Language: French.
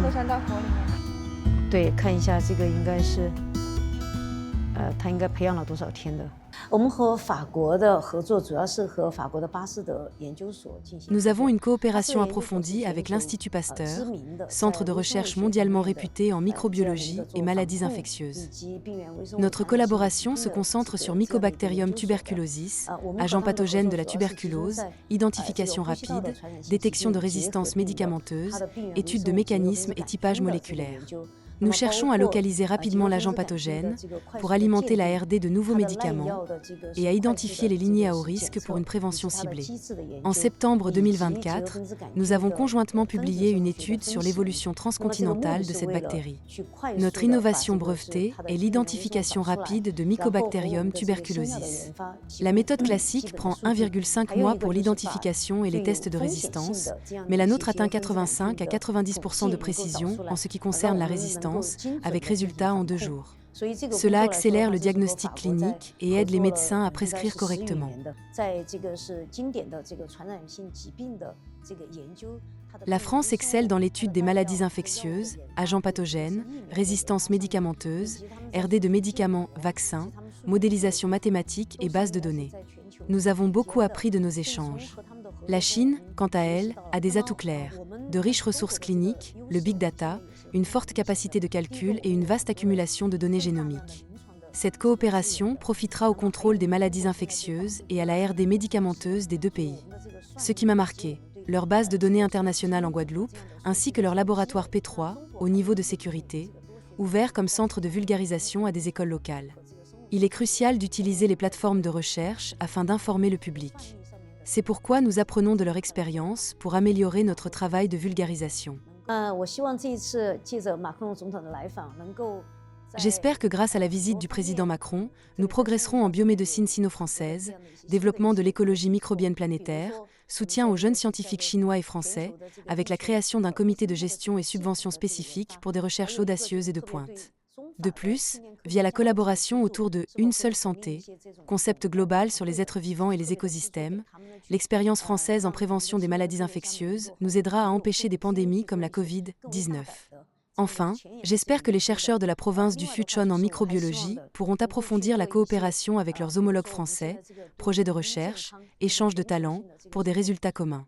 河山大佛里面。对，看一下这个应该是，他应该培养了多少天的。我们和法国的合作主要是和法国的巴斯德研究所进行。Nous avons une coopération approfondie avec l'Institut Pasteur, centre de recherche mondialement réputé en microbiologie et maladies infectieuses. Notre collaboration se concentre sur Mycobacterium tuberculosis, agent pathogène de la tuberculose, identification rapide, détection de résistance médicamenteuse, étude de mécanismes et typage moléculaire. Nous cherchons à localiser rapidement l'agent pathogène pour alimenter la RD de nouveaux médicaments et à identifier les lignées à haut risque pour une prévention ciblée. En septembre 2024, nous avons conjointement publié une étude sur l'évolution transcontinentale de cette bactérie. Notre innovation brevetée est l'identification rapide de Mycobacterium tuberculosis. La méthode classique prend 1,5 mois pour l'identification et les tests de résistance, mais la nôtre atteint 85 à 90% de précision en ce qui concerne la résistance, avec résultat en 2 jours. Cela accélère le diagnostic clinique et aide les médecins à prescrire correctement. La France excelle dans l'étude des maladies infectieuses, agents pathogènes, résistance médicamenteuse, RD de médicaments, vaccins, modélisation mathématique et base de données. Nous avons beaucoup appris de nos échanges. La Chine, quant à elle, a des atouts clairs, de riches ressources cliniques, le big data, une forte capacité de calcul et une vaste accumulation de données génomiques. Cette coopération profitera au contrôle des maladies infectieuses et à la RD médicamenteuse des 2 pays. Ce qui m'a marqué, leur base de données internationale en Guadeloupe, ainsi que leur laboratoire P3, au niveau de sécurité, ouvert comme centre de vulgarisation à des écoles locales. Il est crucial d'utiliser les plateformes de recherche afin d'informer le public. C'est pourquoi nous apprenons de leur expérience pour améliorer notre travail de vulgarisation. J'espère que grâce à la visite du président Macron, nous progresserons en biomédecine sino-française, développement de l'écologie microbienne planétaire, soutien aux jeunes scientifiques chinois et français, avec la création d'un comité de gestion et subventions spécifiques pour des recherches audacieuses et de pointe. De plus, via la collaboration autour de Une seule santé, concept global sur les êtres vivants et les écosystèmes, l'expérience française en prévention des maladies infectieuses nous aidera à empêcher des pandémies comme la Covid-19. Enfin, j'espère que les chercheurs de la province du Fuchon en microbiologie pourront approfondir la coopération avec leurs homologues français, projets de recherche, échanges de talents, pour des résultats communs.